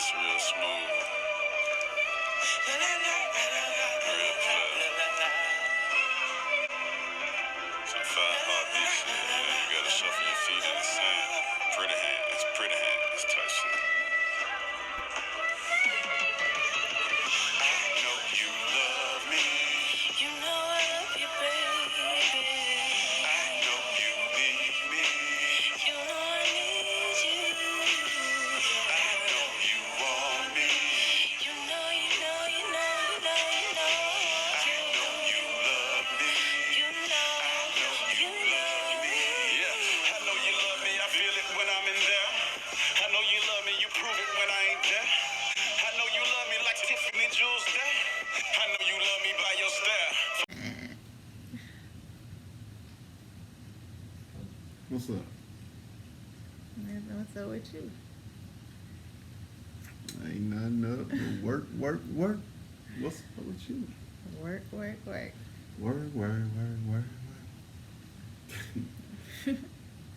this real smooth. Real flat. Some 5-heartbeat shit. You gotta shuffle your feet in the sand. Pretty hands type shit. I know you love me. You know I love you, baby. I know you need me. You know I need you. I know you want me. You know. I know you love me. You know. I know you love me. Yeah, I know you love me. I feel it when I'm in there. I know you love me. You prove it when I ain't there. I know you love me like Tiffany Jules there. I know you love me by your stare. What's up? What's up with you? Ain't nothing up. Work. What's up with you? Work. Work.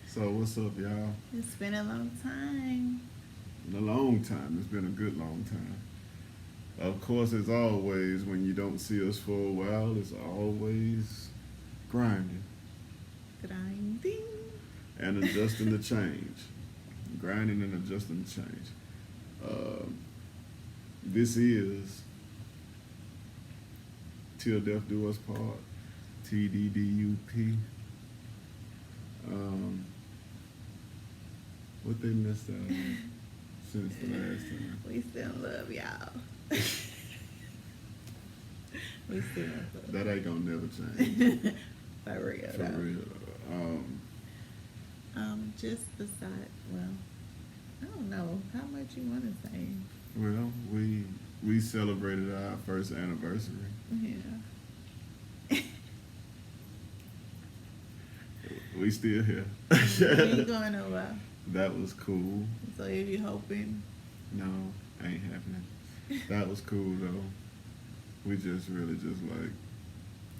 So what's up, y'all? It's been a long time. A long time. It's been a good long time. Of course, as always, when you don't see us for a while, it's always grinding and adjusting the change. Grinding and adjusting the change. This is Till Death Do Us Part, TDDUP. What they missed out on since the last time? We still love y'all. We still love. That ain't gonna never change. For real. For real. Just beside, well, I don't know how much you want to say. Well, we celebrated our first anniversary. Yeah. We still here. We ain't going nowhere. That was cool. So if you hoping. No, ain't happening. That was cool though. We just really just like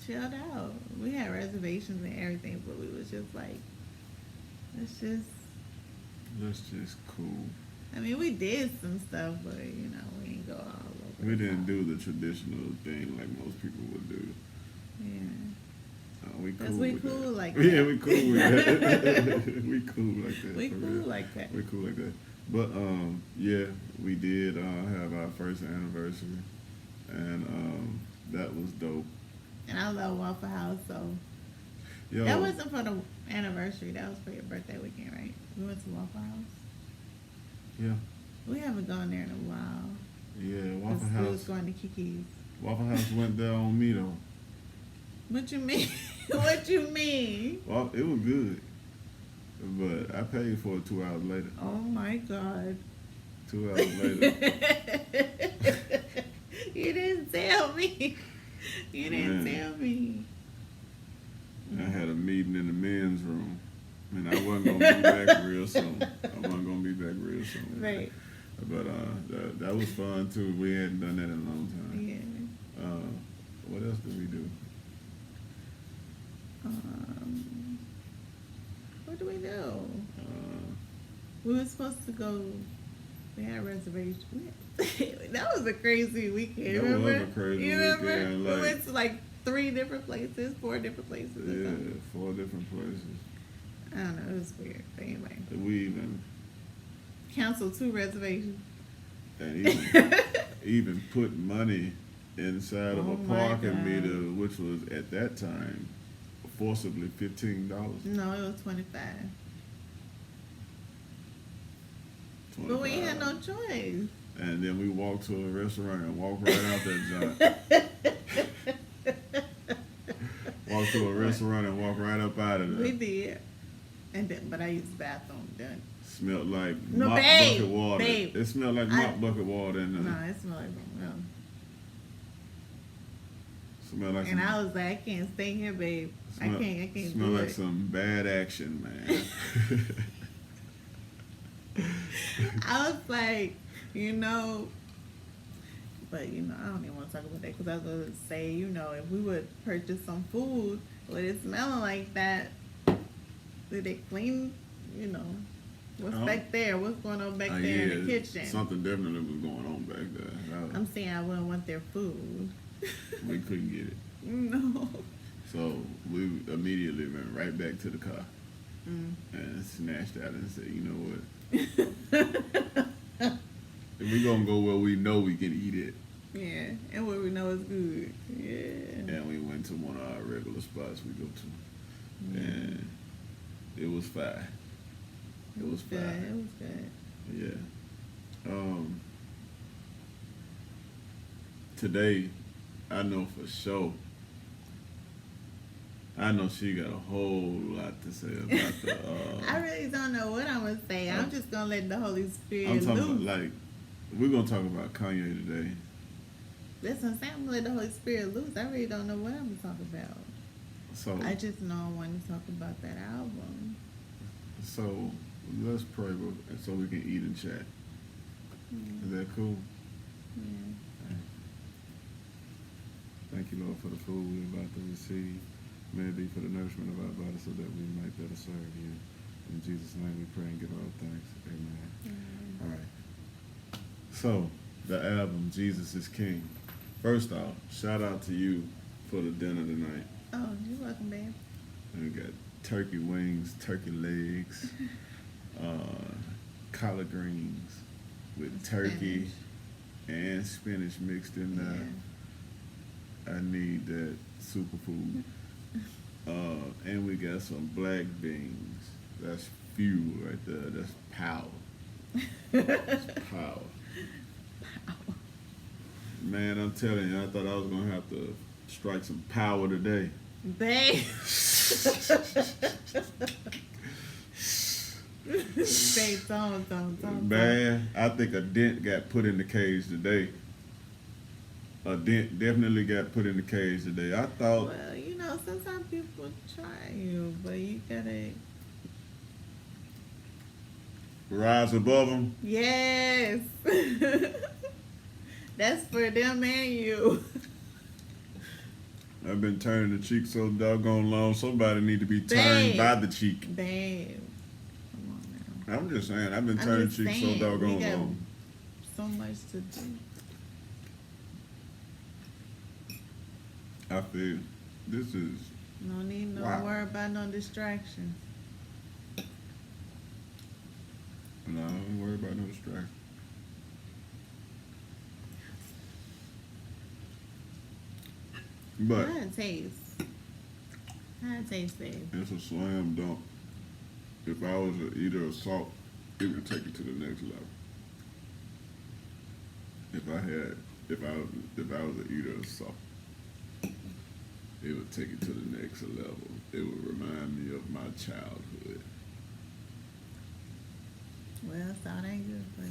chilled out. We had reservations and everything, but we was just like, that's just cool. I mean, we did some stuff, but you know, we didn't go all over. We didn't do the traditional thing like most people would do. Yeah. We cool. Cause we cool that. like that. Yeah, we cool with that. We cool like that. We cool like that. We cool like that. But yeah, we did have our first anniversary, and that was dope. And I love Waffle House, so that wasn't for the anniversary. That was for your birthday weekend, right? We went to Waffle House. Yeah. We haven't gone there in a while. Yeah, Waffle House. We was going to Kiki's. Waffle House went there on me though. What you mean? What you mean? Well, it was good, but I paid for it 2 hours later. Oh my God. 2 hours later. You didn't tell me. You didn't tell me. I had a meeting in the men's room, and I wasn't gonna be back real soon. Right. But that was fun too. We hadn't done that in a long time. Yeah. What else did we do? What do we do? We were supposed to go. We had a reservation. That was a crazy weekend. That was a crazy weekend. We went to like 4 different places. Yeah, 4 different places. I don't know. It was weird. But anyway. We even canceled 2 reservations. And even put money inside of a parking meter, which was at that time forcibly $15. No, it was $25. But we had no choice. And then we walked to a restaurant and walked right out that joint. Walked to a restaurant and walked right up out of there. We did. And then, but I used the bathroom then. Smelled like mop bucket water. Babe. It smelled like mop bucket water in there. No, it smelled like Smelled like and I was like, I can't stay here, babe. I can't smell do like it. some bad action, man. I was like, but I don't even want to talk about that because I was going to say, if we would purchase some food with it smelling like that, did they clean, What's Oh. back there? What's going on back there Yeah, in the kitchen? something definitely was going on back there. I'm saying I wouldn't want their food. We couldn't get it. No. So we immediately went right back to the car Mm. and snatched out and said, you know what? If we gonna go where we know we can eat it. Yeah, and what we know is good. Yeah. And we went to one of our regular spots we go to. Mm. And it was fine. It was good. fine. It was good. Yeah. Today, I know for sure. I know she got a whole lot to say about the. I really don't know what I'm gonna say. I'm just gonna let the Holy Spirit I'm talking loose. about, like, we're gonna talk about Kanye today. That's what I'm saying. I'm gonna let the Holy Spirit loose. I really don't know what I'm gonna talk about. So I just know I want to talk about that album. so let's pray so we can eat and chat. Is that cool? Yeah. Thank you, Lord, for the food we're about to receive. May it be for the nourishment of our body so that we might better serve you. In Jesus' name we pray and give all thanks. Amen. All right. So, the album, Jesus is King. First off, shout out to you for the dinner tonight. Oh, you're welcome, babe. We got turkey wings, turkey legs, collard greens with turkey and spinach mixed in there. Yeah. I need that superfood. And we got some black beans. That's fuel right there. That's power. That's power. Man, I'm telling you, I thought I was going to have to strike some power today. Babe. Babe, don't. Man, I think a dent got put in the cage today. A dent definitely got put in the cage today. I thought... Well, you know, sometimes people try you, but you gotta... Rise above them. Yes. That's for them and you. I've been turning the cheek so doggone long. Somebody need to be turned Babe. by the cheek. Babe. Come on now. I'm just saying, I've been I'm turning just cheeks so saying, doggone we got long. so much to do. I feel this is... No need no Wow. worry about no distractions. No, I don't worry about no distraction. But How it taste? How it taste, babe? it's a slam dunk. If I was an eater of salt, it would take it to the next level. If I was an eater of salt, it would take it to the next level. It would remind me of my childhood. Well, salt ain't good for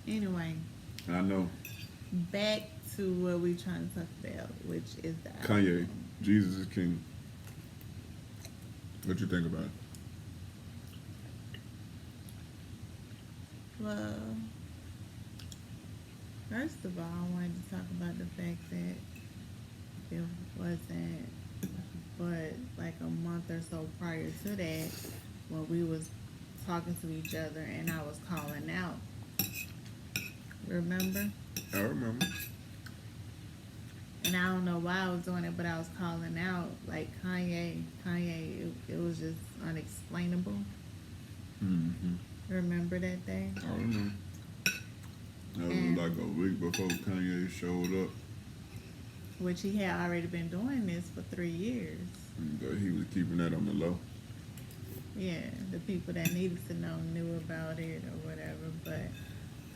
you. Anyway, I know. back to what we trying to talk about, which is the Kanye, album. Jesus is King. What you think about it? Well, first of all, I wanted to talk about the fact that it wasn't but like a month or so prior to that when we was talking to each other and I was calling out. Remember? I remember. And I don't know why I was doing it, but I was calling out like Kanye, it was just unexplainable. Mm-hmm. Remember that day? I remember. That was And- like a week before Kanye showed up. Which he had already been doing this for 3 years. And he was keeping that on the low. Yeah, the people that needed to know knew about it or whatever. But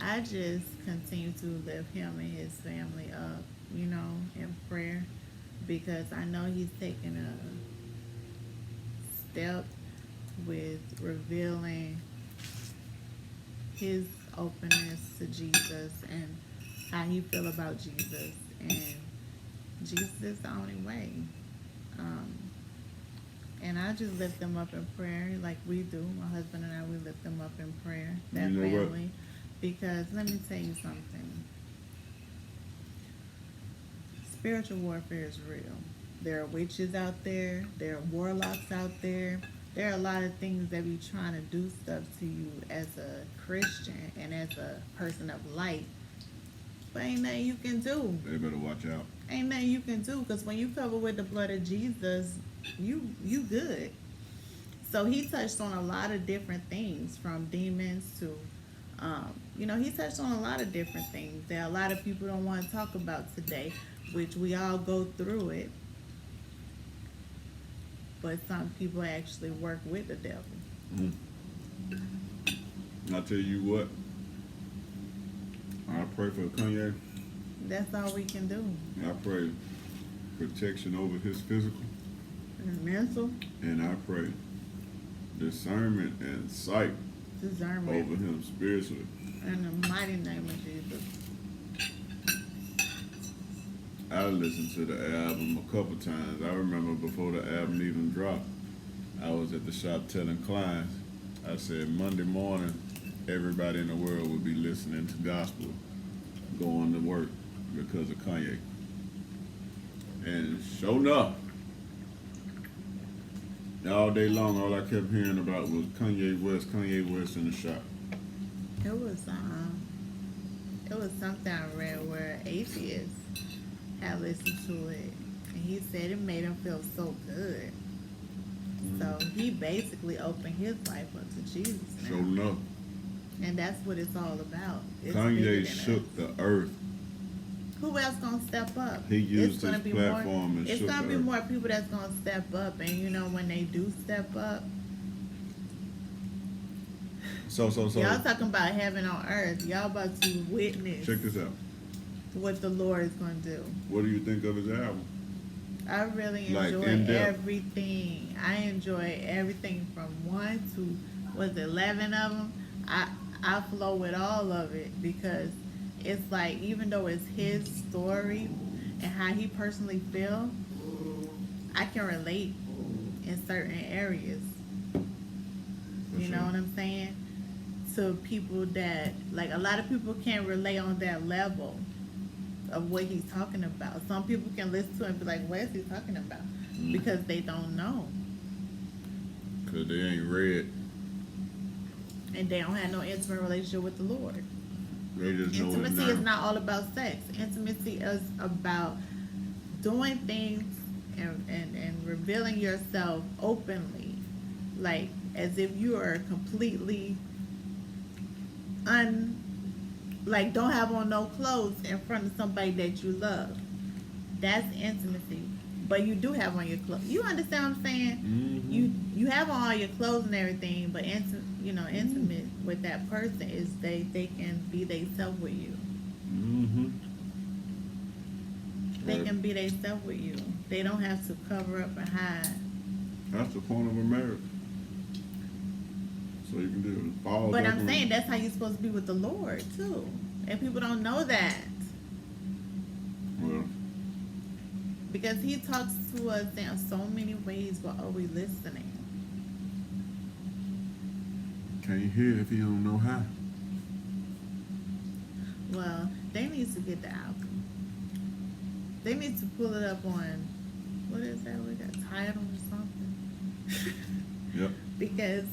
I just continue to lift him and his family up, you know, in prayer. Because I know he's taking a step with revealing his openness to Jesus and how he feel about Jesus. And Jesus is the only way. And I just lift them up in prayer like we do. My husband and I, we lift them up in prayer, that You know what? family. Because let me tell you something. Spiritual warfare is real. There are witches out there. There are warlocks out there. there are a lot of things that be trying to do stuff to you as a Christian and as a person of light. But ain't nothing you can do. They better watch out. Ain't nothing you can do, because when you cover with the blood of Jesus, you good. So he touched on a lot of different things, from demons to, he touched on a lot of different things that a lot of people don't want to talk about today, which we all go through it. But some people actually work with the devil. I tell you what, I pray for Kanye. That's all we can do. I pray protection over his physical. And mental. And I pray discernment and sight Discernment. over him spiritually. In the mighty name of Jesus. I listened to the album a couple times. I remember before the album even dropped, I was at the shop telling clients, I said Monday morning, everybody in the world would be listening to gospel, going to work because of Kanye. And sure enough, all day long, all I kept hearing about was Kanye West in the shop. It was something I read where atheists had listened to it, and he said it made him feel so good. So he basically opened his life up to Jesus now. Sure enough. And that's what it's all about. It's Kanye shook the earth. Who else gonna step up? He used his platform and it's shook gonna the be earth. more people that's gonna step up, and when they do step up, So. y'all talking about heaven on earth. Y'all about to witness Check this out. what the Lord is gonna do. What do you think of his album? I really Like, enjoy in-depth. everything. I enjoy everything from 1 to 11 of them. I flow with all of it, because it's like, even though it's his story and how he personally feel, I can relate in certain areas. For You know sure. what I'm saying? To people that, like, a lot of people can't relate on that level of what he's talking about. Some people can listen to it and be like, what is he talking about? Because they don't know. Because they ain't read. And they don't have no intimate relationship with the Lord. They just know it Intimacy now. is not all about sex. Intimacy is about doing things and revealing yourself openly. Like, as if you are completely don't have on no clothes in front of somebody that you love. That's intimacy. But you do have on your clothes. You understand what I'm saying? Mm-hmm. You have on all your clothes and everything, but intimate with that person is they can be themselves with you. Mm-hmm. They Right. can be themselves with you. They don't have to cover up and hide. That's the point of a marriage. So you can do it. Fall But back I'm on- saying that's how you're supposed to be with the Lord too. And people don't know that. Well, Because he talks to us in so many ways, but are we listening? can't hear if you don't know how. Well, they need to get the album. They need to pull it up on, what is that? We got Tidal or something. Yep. Because,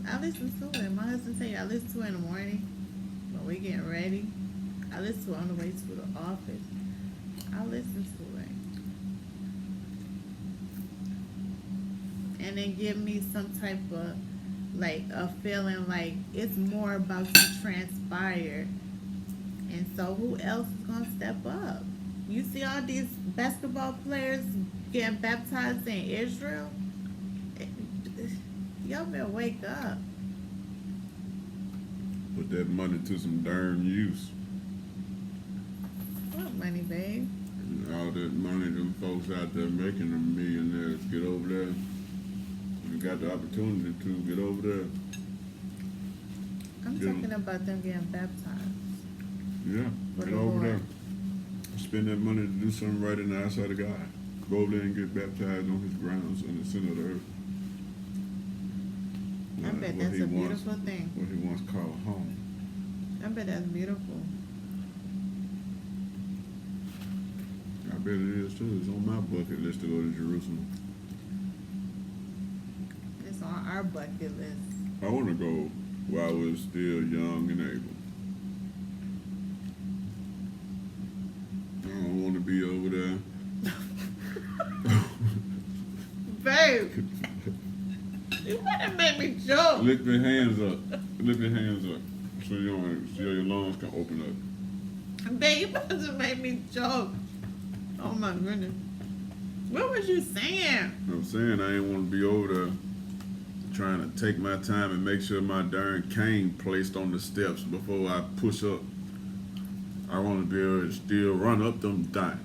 I listen to it. My husband say I listen to it in the morning when we getting ready. I listen to it on the way to the office. I listen to it. And then give me some type of, like, a feeling like it's more about to transpire. And so who else is going to step up? You see all these basketball players getting baptized in Israel? Y'all better wake up. Put that money to some darn use. What money, babe? And all that money them folks out there making them millionaires get over there. You got the opportunity to get over there. I'm Yeah. talking about them getting baptized. Yeah, For get the over Lord. there. Spend that money to do something right in the eyesight of God. Go over there and get baptized on his grounds in the center of the earth. I bet What that's he a once- beautiful thing. What he once called home. I bet that's beautiful. I bet it is too. It's on my bucket list to go to Jerusalem. our bucket list? I want to go while we're still young and able. I don't want to be over there. Babe, you better make me joke. Lift your hands up. Lift your hands up. So your lungs can open up. Babe, you better make me joke. Oh my goodness. What was you saying? I'm saying I ain't want to be over there trying to take my time and make sure my darn cane placed on the steps before I push up. I want to be able to still run up them things.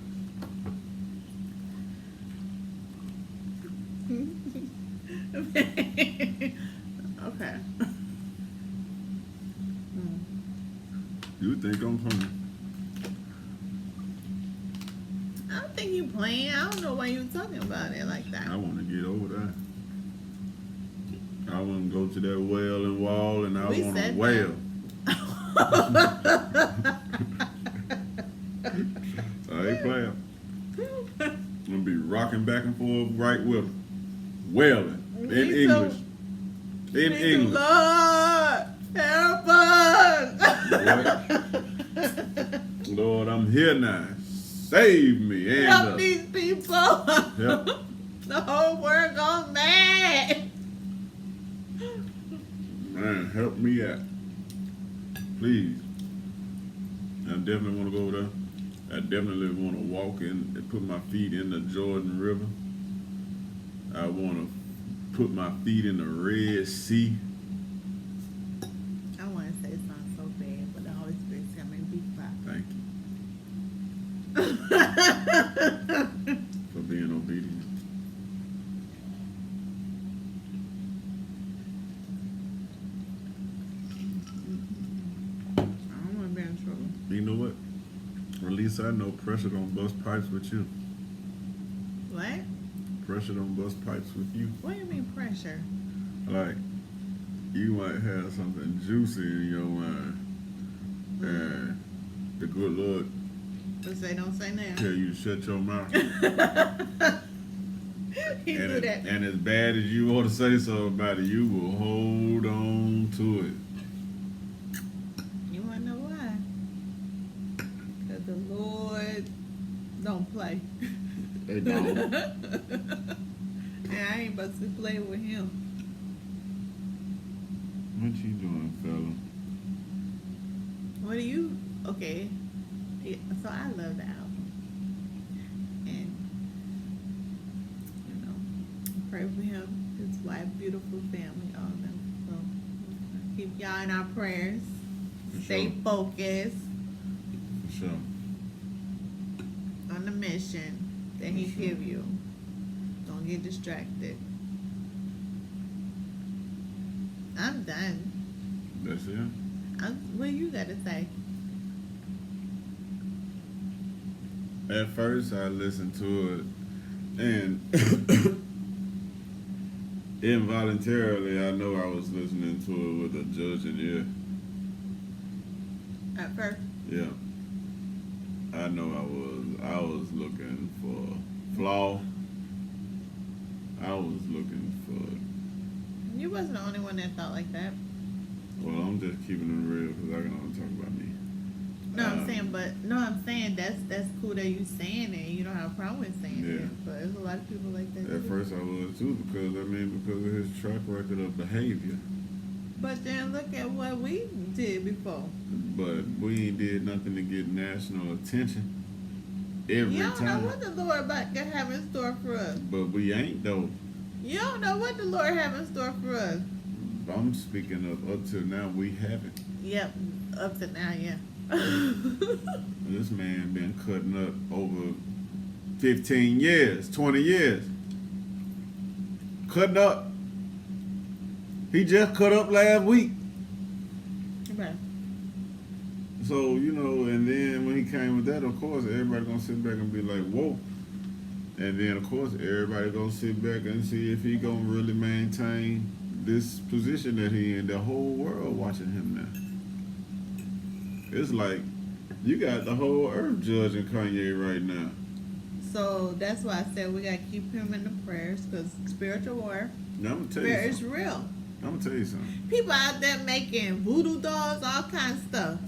Okay. You think I'm funny? I don't think you playing. I don't know why you talking about it like that. I want to get over that. I want to go to that well and wall, and I We want to said wail. I ain't playing. I'm gonna be rocking back and forth right with them, wailing in Me English. too. In English. Lord, help us. Lord, I'm here now. Save me. And Help these people. Help. The whole world gone mad. Man, help me out. Please. I definitely want to go there. I definitely want to walk in and put my feet in the Jordan River. I want to put my feet in the Red Sea. I want to say something so bad, but the Holy Spirit's telling me to be quiet. Thank you for being obedient. I don't want to be in trouble. You know what? At least I know pressure don't bust pipes with you. What? Pressure don't bust pipes with you. What do you mean pressure? Like, you might have something juicy in your mind. And the good Lord But say don't say now. tell you to shut your mouth. He do that. And as bad as you want to say something about it, you will hold on to it. You want to know why? Because the Lord don't play. They don't. And I ain't about to play with him. What you doing, fella? What do you? Okay. Yeah, so I love the album. And, you know, pray for him, his wife, beautiful family, all of them. So keep y'all in our prayers. For Stay sure. focused For sure. on the mission that he For sure. give you. Don't get distracted. I'm done. That's it. What you gotta say? At first, I listened to it, and involuntarily, I know I was listening to it with a judging ear. At first, Yeah. I know I was looking for flaw. I was looking for, you wasn't the only one that thought like that. well, I'm just keeping it real because I can only talk about me. No, I'm saying that's cool that you saying it. You don't have a problem with saying Yeah. it. But there's a lot of people like that At too. first I was too because of his track record of behavior. But then look at what we did before. But we ain't did nothing to get national attention every You don't time. know what the Lord about to have in store for us. But we ain't though. You don't know what the Lord have in store for us. I'm speaking of up till now we haven't. Yep, up to now, yeah. This man been cutting up over 15 years, 20 years. Cutting up. He just cut up last week. Right. So, you know, and then when he came with that, of course, everybody gonna sit back and be like, whoa. And then, of course, everybody gonna sit back and see if he gonna really maintain this position that he in. The whole world watching him now. It's like, you got the whole earth judging Kanye right now. So that's why I said we gotta keep him in the prayers, because spiritual war Now, I'm gonna tell you is something. real. I'm gonna tell you something. People out there making voodoo dolls, all kinds of stuff.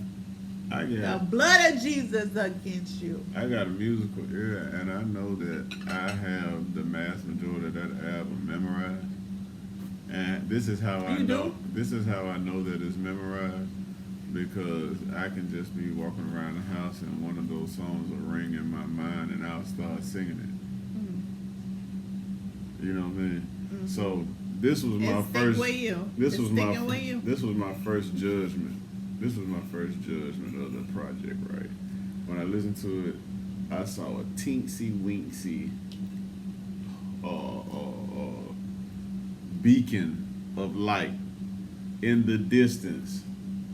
I The got blood of Jesus against you. a musical ear, and I know that I have the mass majority of that album memorized. And this is how I You do? know. This is how I know that it's memorized, because I can just be walking around the house and one of those songs will ring in my mind, and I'll start singing it. You know what I mean? So this was my It's first. with you. This It's was my. sticking with you. This was my first judgment. This was my first judgment of the project. Right when I listened to it, I saw a teensy weensy beacon of light in the distance,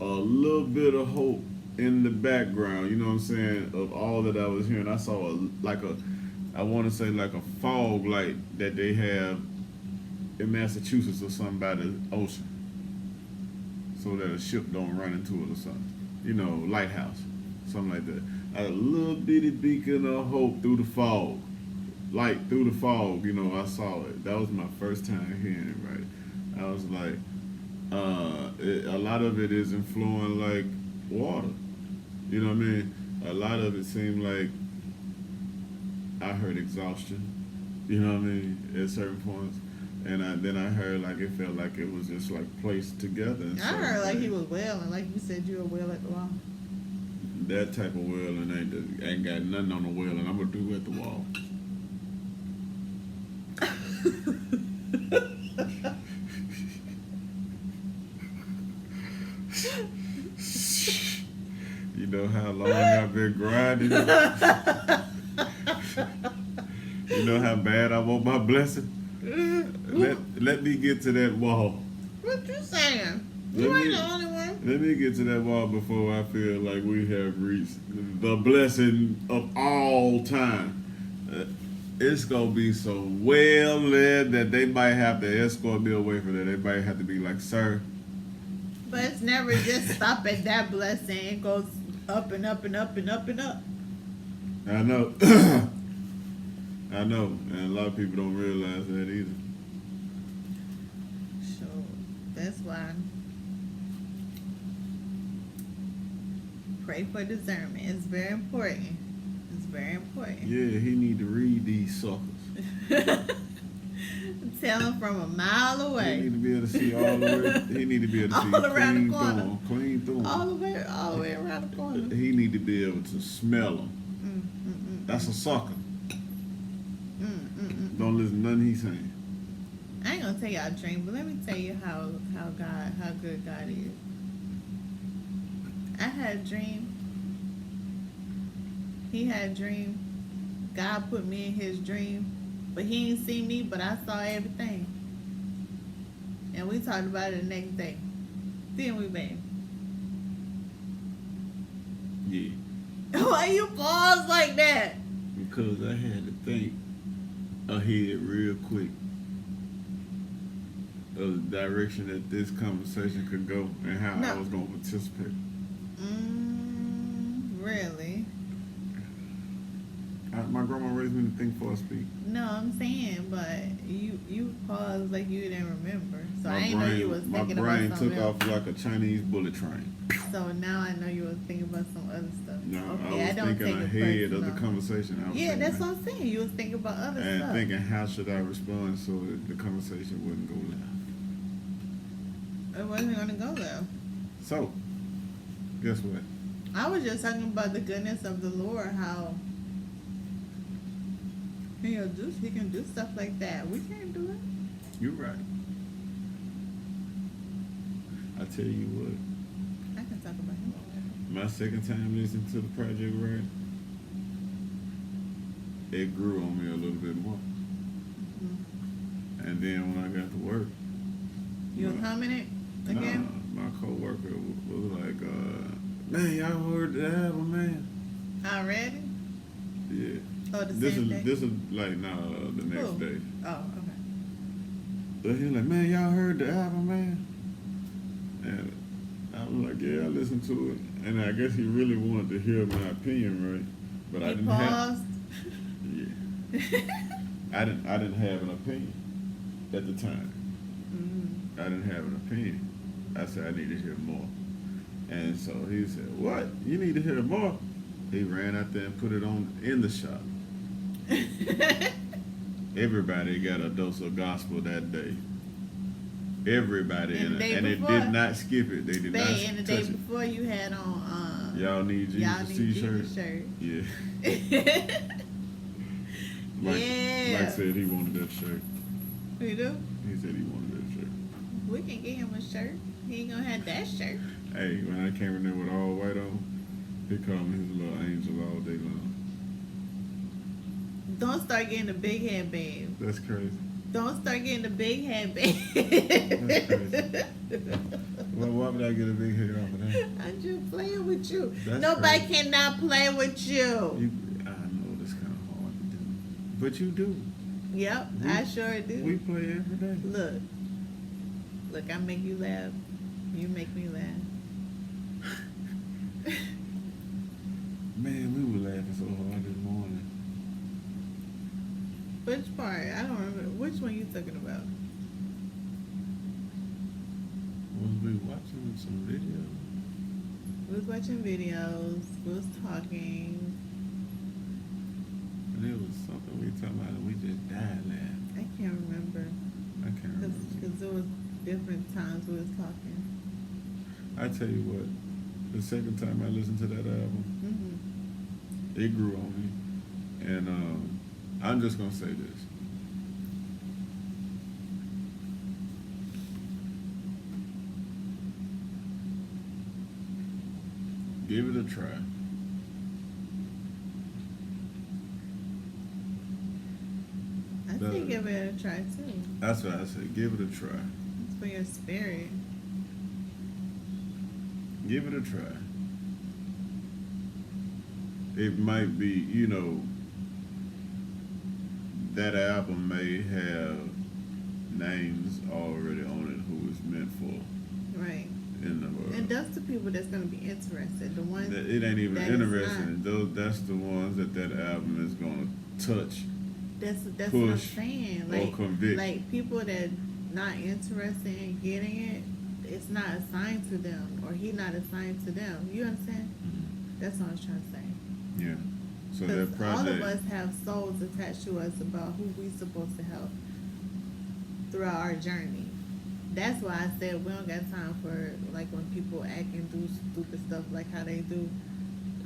a little bit of hope in the background. You know what I'm saying? Of all that I was hearing, I saw I want to say like a fog light that they have in Massachusetts or something by the ocean, so that a ship don't run into it or something. You know, lighthouse, something like that. A little bitty beacon of hope through the fog, light through the fog. You know, I saw it. That was my first time hearing it. Right, I was like, a lot of it is flowing like water. You know what I mean? A lot of it seemed like I heard exhaustion. You know what I mean? At certain points. And then I heard like it felt like it was just like placed together. I heard like he was wailing, like you said you were wailing at the wall. That type of wailing ain't got nothing on the wailing. I'm gonna do at the wall. You know how long I've been grinding. You know how bad I want my blessing. Let me get to that wall. What you saying? You ain't the only one. Let me get to that wall before I feel like we have reached the blessing of all time. It's gonna be so well led that they might have to escort me away from there. They might have to be like, sir. But it's never just stop at that blessing. It goes up and up and up and up and up. I know. I know. And a lot of people don't realize that either. So that's why pray for discernment. It's very important. It's very important. Yeah, he need to read these suckers. Tell him from a mile He away. need to be able to see all the way. He need to be able to see All around the clean through corner. them. Clean through them. All the way around the corner. He need to be able to smell them. That's a sucker. Don't listen to nothing he's saying. I ain't gonna tell y'all a dream, but let me tell you how good God is. I had a dream. He had a dream. God put me in his dream, but he didn't see me, but I saw everything. And we talked about it the next day. Then we bang. Yeah. Why you pause like that? Because I had to think ahead real quick of the direction that this conversation could go and how I was going to participate. Really? My grandma raised me to think before I speak. No, I'm saying, but you paused like you didn't remember. So I didn't know you was thinking my brain about something took else. off like a Chinese bullet train. So now I know you was thinking about some other stuff. No, Okay, I was thinking take it ahead of the personal. conversation. I was Yeah, thinking, that's what I'm saying. You was thinking about other and stuff. thinking how should I respond so that the conversation wouldn't go left. It wasn't gonna go there. So, guess what? I was just talking about the goodness of the Lord, how he can do stuff like that. We can't do it. You're right. I tell you what, I can talk about him all day. my second time listening to the project, right? It grew on me a little bit more. And then when I got to work, You was humming it again? my coworker was like, "Man, y'all heard the album, man?" Already? Yeah. Oh, the This same is day? the next Who? day. Oh, okay. But he was like, "Man, y'all heard the album, man?" And I was like, "Yeah, I listened to it." And I guess he really wanted to hear my opinion, right? But I He didn't have. paused. Yeah. I didn't have an opinion at the time. Mm-hmm. I didn't have an opinion. I said I need to hear more. And so he said, "What? You need to hear more?" He ran out there and put it on in the shop. Everybody got a dose of gospel that day. Everybody And and it before, did not skip it. They did not and the day touch it. before you had on Y'all need Jesus Y'all Need t-shirt. Jesus shirt. Yeah. Mike, Yeah. Mike said he wanted that shirt. You do? He said he wanted that shirt. We can get him a shirt. He ain't gonna have that shirt. Hey, when I came in there with all white on, he called me his little angel all day long. Don't start getting the big head, babe. That's crazy. Don't start getting the big head, babe. That's crazy. Well, why would I get a big head off of that? I'm just playing with you. That's Nobody crazy. cannot play with you. I know this kind of hard to do, but you do. Yep, I sure do. We play every day. Look, I make you laugh. You make me laugh. Man, we were laughing so hard this morning. Which part? I don't remember. Which one you talking about? Was we watching some videos? We was watching videos. We was talking. And it was something we talking about and we just died laughing. I can't remember. I can't remember. Because there was different times we was talking. I tell you what, the second time I listened to that album, Mm-hmm. it grew on me. And I'm just going to say this. Give it a try. I think give it a try too. That's what I said. Give it a try. It's for your spirit. Give it a try. It might be, you know, that album may have names already on it who it's meant for Right. in the world. And that's the people that's going to be interested. The ones It ain't even that is interesting. That's the ones that album is going to touch. that's what I'm push saying. or convict. Like people that not interested in getting it, it's not assigned to them, or he not assigned to them. You understand? That's what I was trying to say. Yeah. So Because that project. all of us have souls attached to us about who we supposed to help throughout our journey. That's why I said we don't got time for like when people act and do stupid stuff like how they do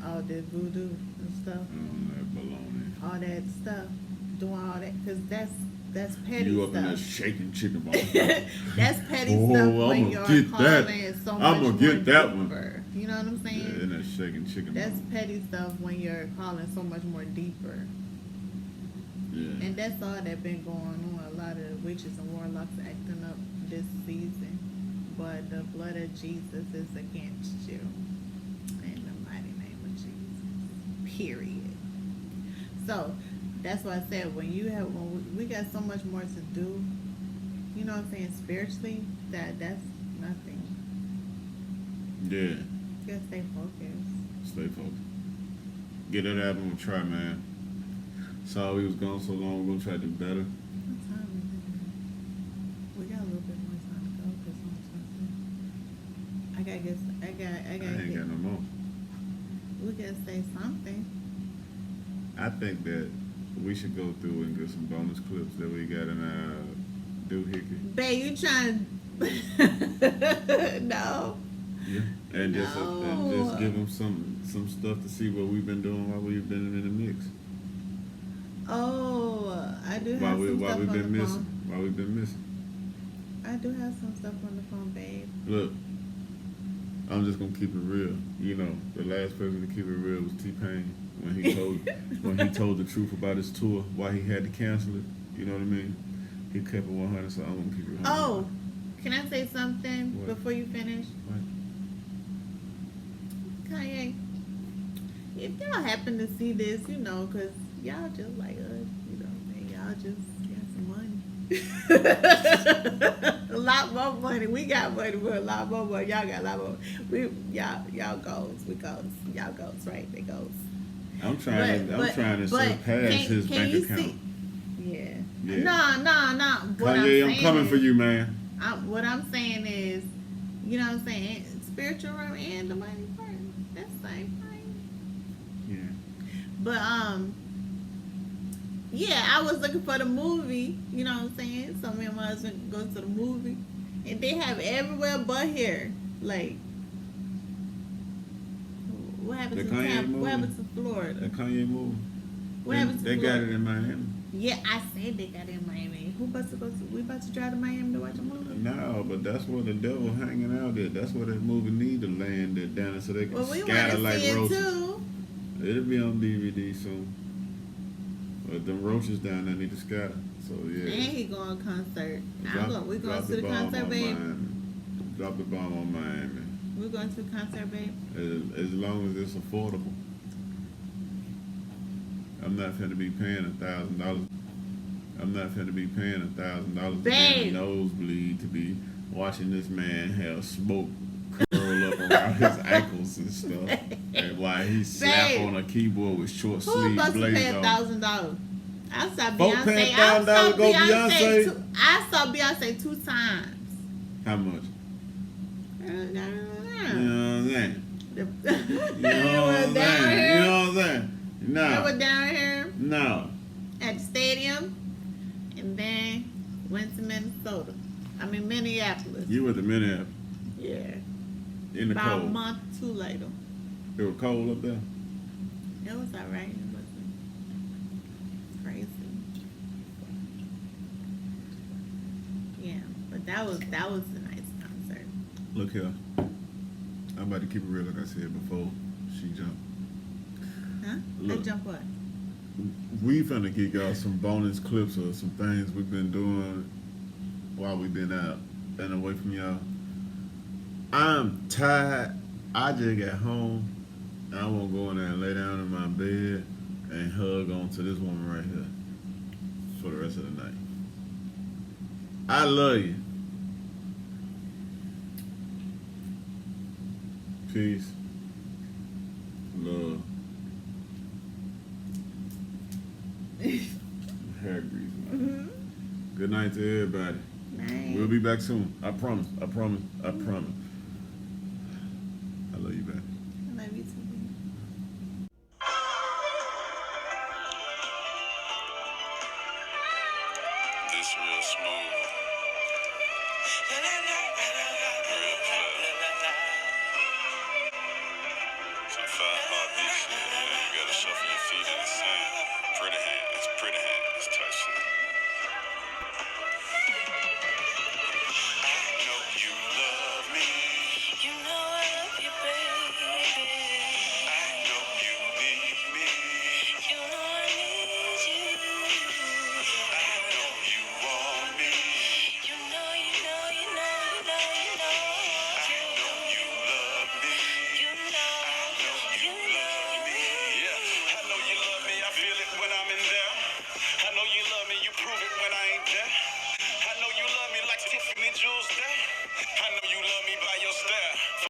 all the voodoo and stuff, That baloney. all that stuff, doing all that, because that's petty You up stuff. in there shaking chicken ball. That's petty Oh, stuff I'ma when you're get that. calling so I'ma much get more that one. deeper. You know what I'm saying? Yeah, in that shaking chicken That's ball. petty stuff when you're calling so much more deeper. Yeah. And that's all that been going on. A lot of witches and warlocks acting up this season. But the blood of Jesus is against you. In the mighty name of Jesus. Period. So that's why I said when we got so much more to do, you know what I'm saying, spiritually, that's nothing. Yeah. You gotta stay focused. Stay focused. Get that album a try, man. Saw we was gone so long, we're gonna try to do better. What time is it? We got a little bit more time to go because I ain't got no more. we gotta say something. I think that we should go through and get some bonus clips that we got in our doohickey. Babe, you trying no. Yeah. And just No. give them some stuff to see what we've been doing while we've been in the mix. Oh, I do have While some stuff we've on been the missing. phone. While we've been missing. I do have some stuff on the phone, babe. Look, I'm just gonna keep it real. You know, the last person to keep it real was T-Pain when he told the truth about his tour, why he had to cancel it. You know what I mean? He kept it 100, so I'm gonna keep it 100. Oh, can I say something What? before you finish? What? Kanye, if y'all happen to see this, you know, because y'all just like us, you know, and y'all just got some money. A lot more money. We got money, but a lot more money. Y'all got a lot more. Y'all goes. We goes. Y'all goes, right? They goes. I'm trying to surpass his bank you account. see? Yeah. Yeah. No. Kanye, I'm coming for you, man. What I'm saying is, you know what I'm saying? Spiritual realm and the money part. That's the same thing. Yeah. But yeah, I was looking for the movie. You know what I'm saying? So me and my husband go to the movie, and they have everywhere but here. Like, what happened The to Kanye Tampa? movie? What happened to Florida? The Kanye movie. What happened to They Florida? got it in Miami. Yeah, I said they got it in Miami. Who about to go? We about to drive to Miami to watch a movie? No, but that's where the devil hanging out at. That's where that movie need to land it down so they can Well, we want scatter to like see it roaches. too. It'll be on DVD soon. But them roaches down there need to scatter. So yeah. And he going to concert. We going Drop to the bomb concert, on babe. Miami. Drop the bomb on Miami. We're going to the concert, babe. As long as it's affordable. I'm not finna be paying $1,000. I'm not finna be paying $1,000 to be in the nosebleed to be watching this man have smoke curl up around his ankles and stuff, and while he slap on a keyboard with short Who sleeve about to pay blades on. $1,000? I saw Folk Beyonce. paying I $1,000 saw to go Beyonce. Beyonce? I saw Beyonce 2 times. How much? You You know what I'm saying? It You was down here. know what I'm saying? It No. was down here No. at the stadium, and then went to Minnesota. I mean Minneapolis. You were the Minneapolis Yeah. in the About a cold. month or 2 later. It was cold up there. It was alright. It wasn't crazy. Yeah, but that was a nice concert. Look here. I'm about to keep it real like I said before she jumped. Huh? Look. I jump what? We finna get y'all some bonus clips of some things we've been doing while we've been out and away from y'all. I'm tired. I just got home. And I want to go in there and lay down in my bed and hug on to this woman right here for the rest of the night. I love you. Peace. Love. Hair grease. Mm-hmm. Good night to everybody. Nice. We'll be back soon. I promise. I promise. I promise. I love you back. I love you too. This real smooth. Real clever. Some 5-heartbeat shit. You gotta shuffle your feet in the sand. Pretty hands type shit. I know you love me. You know I love you, baby. I know you need me. You know I need you. I know you want me. You know. I know you love me. You know you love me. Yeah, I know you love me. I feel it when I'm in there. I know you love me. You prove it when I ain't there. I know you love me like Tiffany Jewels there.